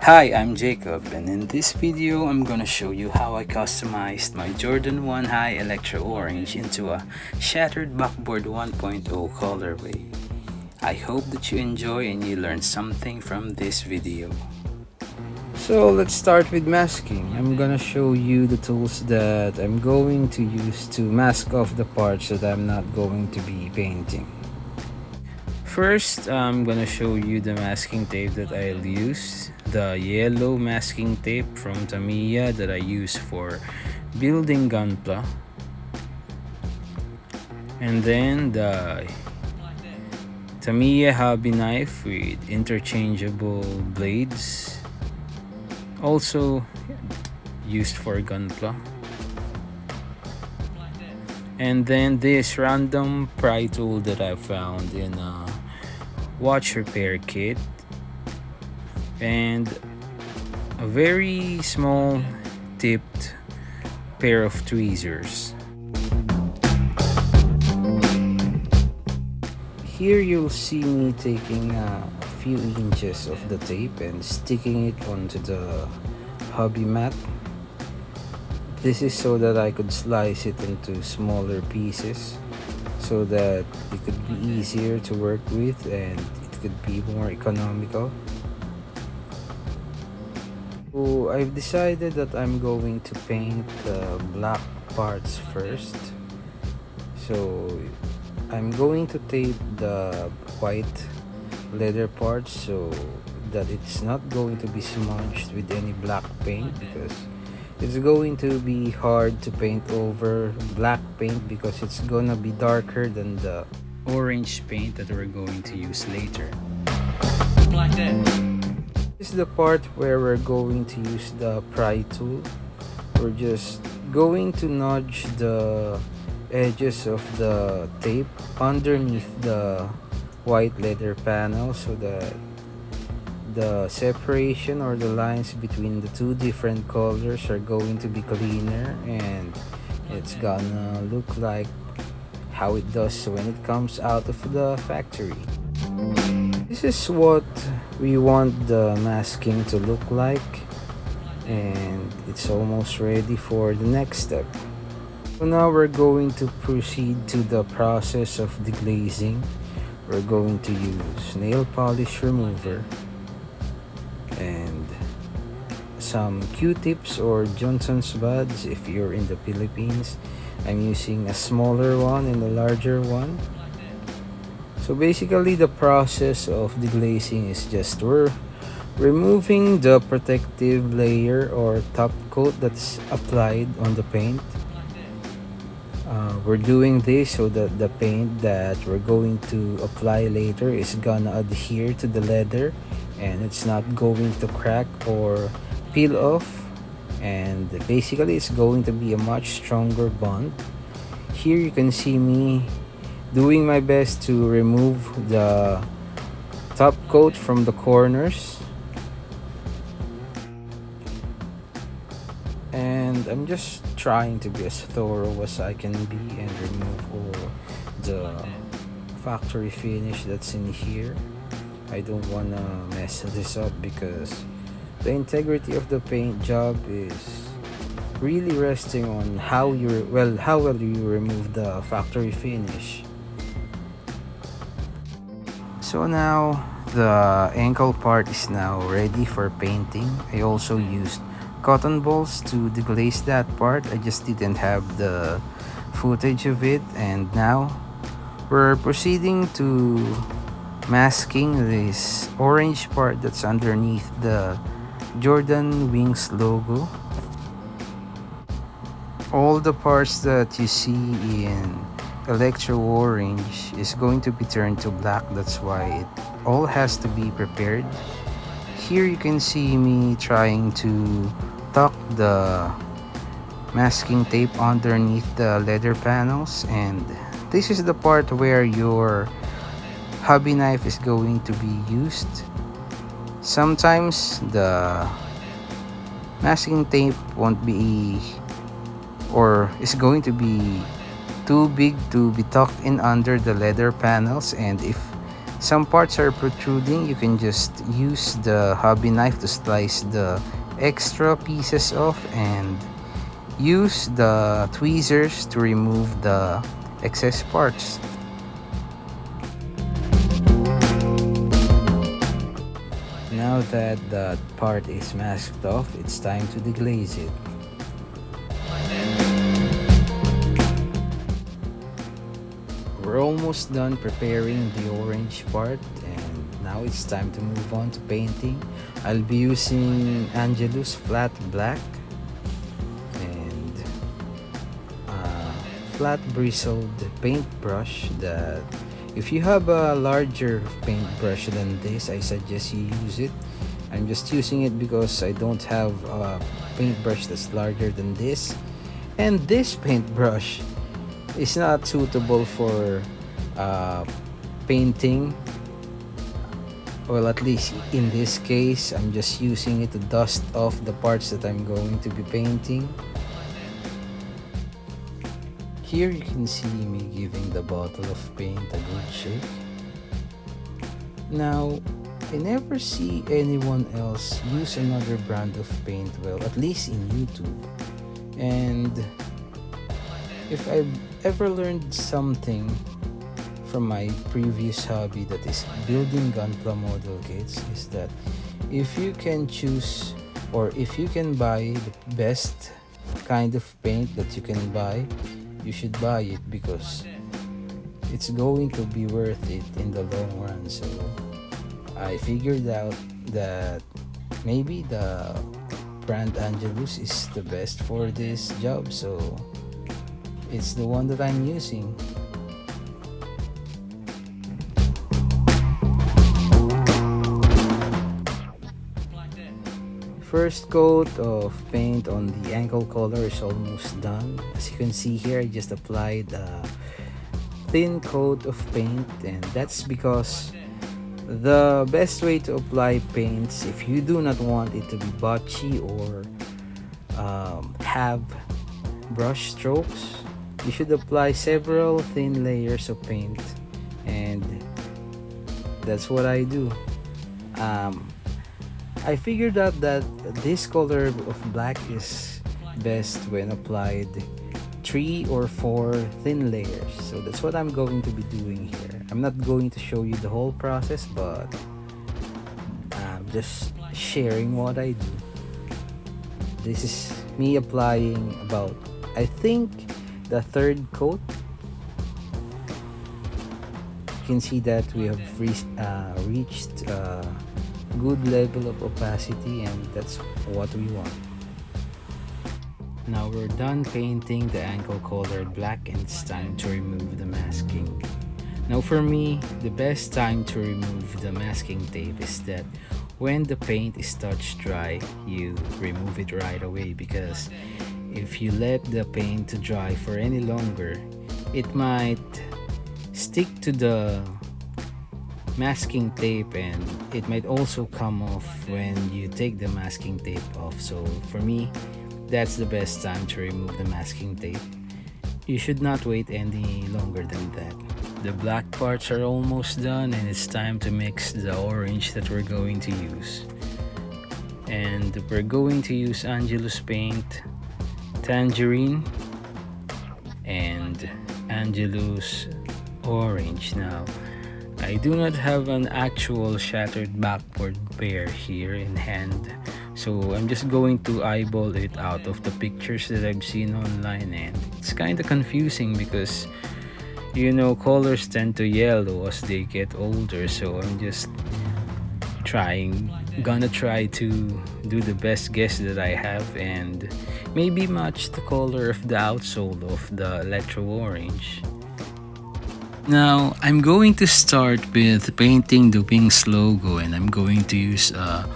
Hi, I'm Jacob, and in this video I'm gonna show you how I customized my Jordan 1 High Electro Orange into a Shattered Backboard 1.0 colorway. I hope that you enjoy and you learn something from this video. So let's start with masking. I'm gonna show you the tools that I'm going to use to mask off the parts that I'm not going to be painting. First, I'm gonna show you the masking tape that I'll use. The yellow masking tape from Tamiya that I use for building gunpla. And then the Tamiya hobby knife with interchangeable blades. Also used for gunpla. And then this random pry tool that I found in a watch repair kit, and a very small tipped pair of tweezers. Here you'll see me taking a few inches of the tape and sticking it onto the hobby mat. This is so that I could slice it into smaller pieces so that it could be easier to work with and it could be more economical. So I've decided that I'm going to paint the black parts first. So I'm going to tape the white leather parts so that it's not going to be smudged with any black paint, because it's going to be hard to paint over black paint because it's gonna be darker than the orange paint that we're going to use later. Like that. This is the part where we're going to use the pry tool. We're just going to nudge the edges of the tape underneath the white leather panel so that the separation or the lines between the two different colors are going to be cleaner, and it's gonna look like how it does when it comes out of the factory. This is what we want the masking to look like, and it's almost ready for the next step. So now we're going to proceed to the process of deglazing. We're going to use nail polish remover and some Q-tips or Johnson's buds if you're in the Philippines. I'm using a smaller one and a larger one. So basically the process of deglazing is just we're removing the protective layer or top coat that's applied on the paint. We're doing this so that the paint that we're going to apply later is gonna adhere to the leather and it's not going to crack or peel off, and basically it's going to be a much stronger bond. Here you can see me doing my best to remove the top coat from the corners, and I'm just trying to be as thorough as I can be and remove all the factory finish that's in here. I don't want to mess this up because the integrity of the paint job is really resting on how well you remove the factory finish. So now the ankle part is now ready for painting. I also used cotton balls to deglaze that part. I just didn't have the footage of it, and now we're proceeding to masking this orange part that's underneath the Jordan Wings logo. All the parts that you see in Electro Orange is going to be turned to black. That's why it all has to be prepared. Here you can see me trying to tuck the masking tape underneath the leather panels, and this is the part where your hobby knife is going to be used. Sometimes the masking tape won't be or is going to be too big to be tucked in under the leather panels, and if some parts are protruding, you can just use the hobby knife to slice the extra pieces off and use the tweezers to remove the excess parts. Now that the part is masked off, it's time to deglaze it. We're almost done preparing the orange part, and now it's time to move on to painting. I'll be using Angelus flat black and flat bristled paintbrush. That if you have a larger paintbrush than this, I suggest you use it. I'm just using it because I don't have a paintbrush that's larger than this, and this paintbrush is not suitable for painting. Well, at least in this case, I'm just using it to dust off the parts that I'm going to be painting. Here you can see me giving the bottle of paint a good shake. Now, I never see anyone else use another brand of paint, well, at least in YouTube. And if I've ever learned something from my previous hobby, that is building gunpla model kits, is that if you can choose, or if you can buy the best kind of paint that you can buy, you should buy it because it's going to be worth it in the long run. So I figured out that maybe the brand Angelus is the best for this job, so it's the one that I'm using. First coat of paint on the ankle collar is almost done. As you can see here, I just applied a thin coat of paint, and that's because the best way to apply paints, if you do not want it to be botchy or have brush strokes, you should apply several thin layers of paint, and that's what I do. I figured out that this color of black is best when applied 3 or 4 thin layers, so that's what I'm going to be doing here. I'm not going to show you the whole process, but I'm just sharing what I do. This is me applying about, I think, the third coat. You can see that we have reached a good level of opacity, and that's what we want. Now we're done painting the ankle collar black, and it's time to remove the masking. Now for me, the best time to remove the masking tape is that when the paint is touch dry, you remove it right away, because if you let the paint to dry for any longer, it might stick to the masking tape, and it might also come off when you take the masking tape off. So for me, that's the best time to remove the masking tape. You should not wait any longer than that. The black parts are almost done, and it's time to mix the orange that we're going to use. And we're going to use Angelus paint, tangerine, and Angelus orange. Now, I do not have an actual Shattered Backboard pair here in hand, so I'm just going to eyeball it out of the pictures that I've seen online, and it's kind of confusing because, you know, colors tend to yellow as they get older, so I'm just gonna try to do the best guess that I have and maybe match the color of the outsole of the Electro orange. Now, I'm going to start with painting the wings logo, and I'm going to use a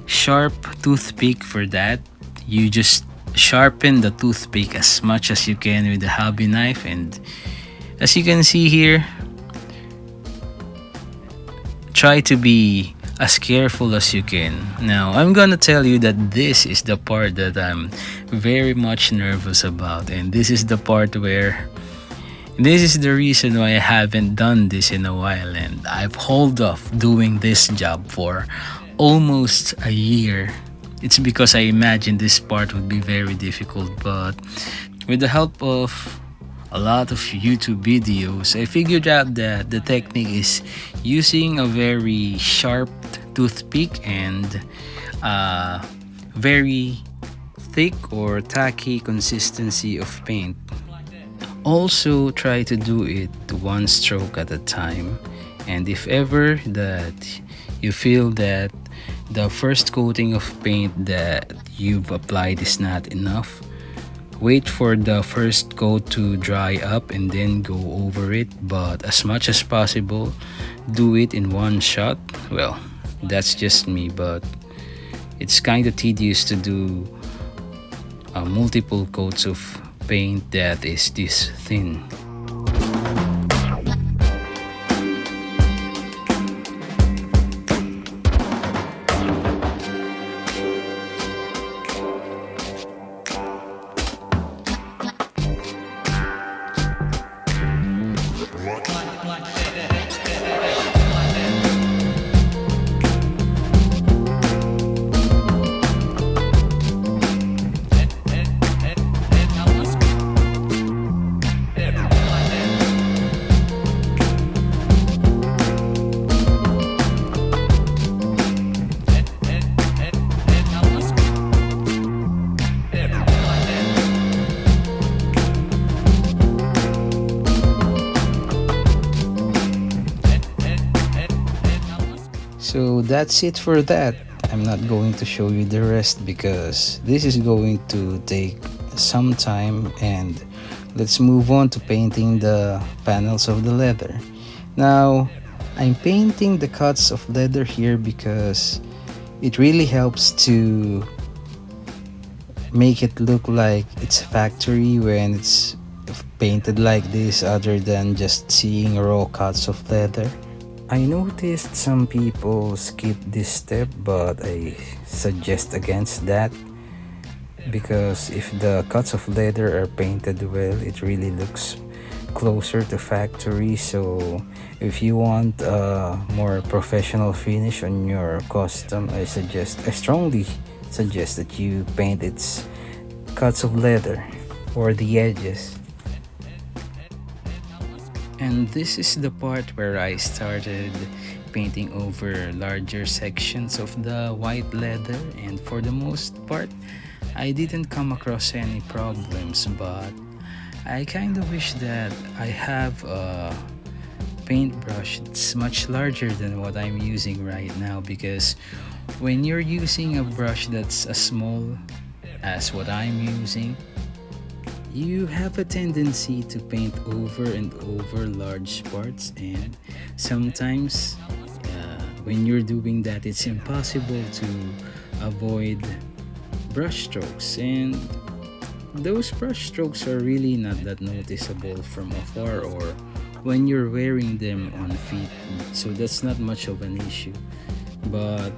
sharp toothpick for that. You just sharpen the toothpick as much as you can with the hobby knife, and as you can see here, try to be as careful as you can. Now, I'm gonna tell you that this is the part that I'm very much nervous about, and this is the part where This is the reason why I haven't done this in a while, and I've hold off doing this job for almost a year. It's because I imagined this part would be very difficult, but with the help of a lot of YouTube videos, I figured out that the technique is using a very sharp toothpick and very thick or tacky consistency of paint. Also, try to do it one stroke at a time, and if ever that you feel that the first coating of paint that you've applied is not enough, wait for the first coat to dry up and then go over it, but as much as possible do it in one shot. Well, that's just me, but it's kind of tedious to do multiple coats of paint that is this thin. So that's it for that. I'm not going to show you the rest because this is going to take some time, and let's move on to painting the panels of the leather. Now, I'm painting the cuts of leather here because it really helps to make it look like it's factory when it's painted like this, other than just seeing raw cuts of leather. I noticed some people skip this step, but I suggest against that because if the cuts of leather are painted well, it really looks closer to factory. So if you want a more professional finish on your custom, I strongly suggest that you paint its cuts of leather or the edges. And this is the part where I started painting over larger sections of the white leather, and for the most part I didn't come across any problems, but I kind of wish that I have a paintbrush that's much larger than what I'm using right now, because when you're using a brush that's as small as what I'm using, you have a tendency to paint over and over large parts, and sometimes when you're doing that, it's impossible to avoid brush strokes, and those brush strokes are really not that noticeable from afar or when you're wearing them on feet, so that's not much of an issue. But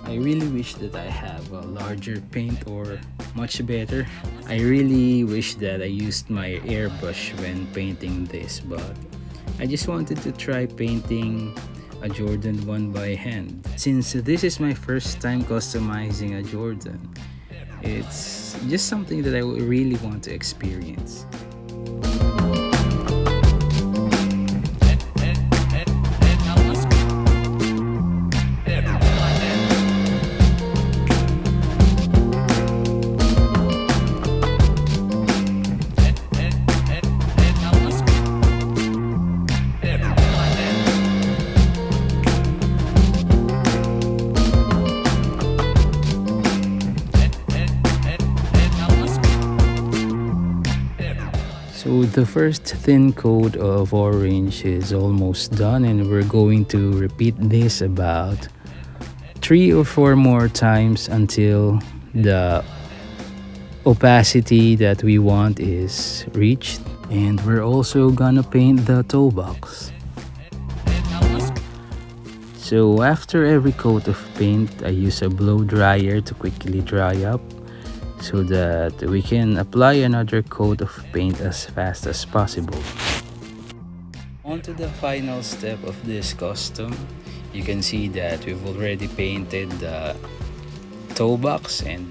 I really wish that I have a larger paint, or much better, I really wish that I used my airbrush when painting this, but I just wanted to try painting a Jordan 1 by hand. Since this is my first time customizing a Jordan, it's just something that I really want to experience. So the first thin coat of orange is almost done, and we're going to repeat this about 3 or 4 more times until the opacity that we want is reached. And we're also gonna paint the toe box. So after every coat of paint, I use a blow dryer to quickly dry up, so that we can apply another coat of paint as fast as possible. on to the final step of this custom. You can see that we've already painted the toe box and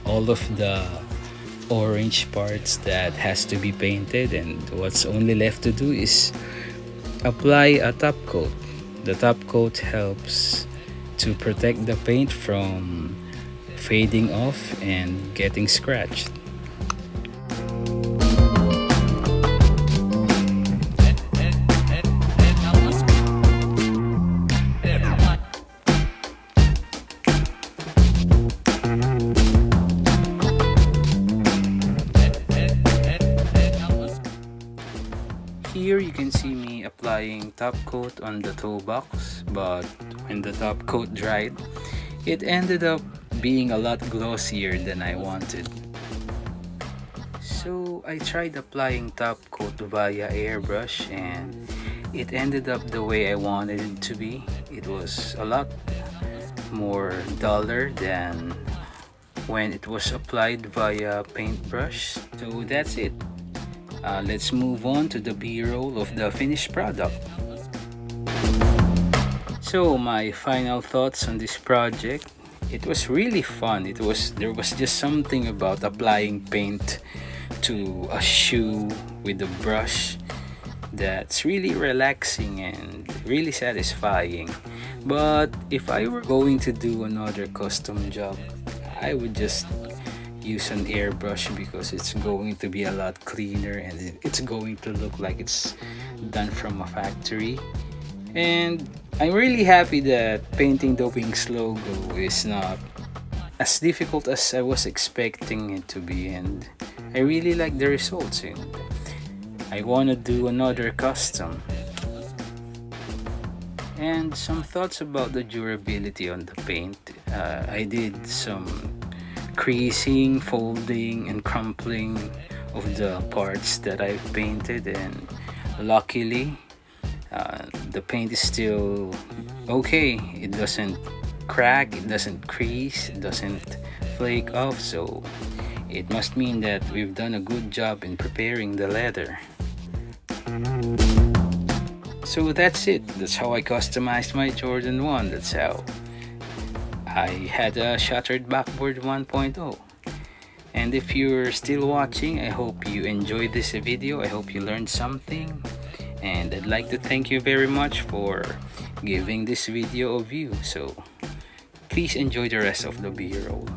all of the orange parts that has to be painted, and what's only left to do is apply a top coat. The top coat helps to protect the paint from fading off and getting scratched. Here you can see me applying top coat on the toe box, but when the top coat dried, it ended up being a lot glossier than I wanted. So I tried applying top coat via airbrush and it ended up the way I wanted it to be. It was a lot more duller than when it was applied via paintbrush. So that's it. Let's move on to the B-roll of the finished product. So my final thoughts on this project. It was really fun. There was just something about applying paint to a shoe with a brush that's really relaxing and really satisfying. But if I were going to do another custom job, I would just use an airbrush because it's going to be a lot cleaner and it's going to look like it's done from a factory. And I'm really happy that painting the Wings logo is not as difficult as I was expecting it to be, and I really like the results, and I want to do another custom. And some thoughts about the durability on the paint. I did some creasing, folding, and crumpling of the parts that I've painted, and luckily the paint is still okay. It doesn't crack, it doesn't crease, it doesn't flake off, so it must mean that we've done a good job in preparing the leather. So that's it. That's how I customized my Jordan 1. That's how I had a Shattered Backboard 1.0. And if you're still watching, I hope you enjoyed this video. I hope you learned something. And I'd like to thank you very much for giving this video a view. So please enjoy the rest of the B-roll.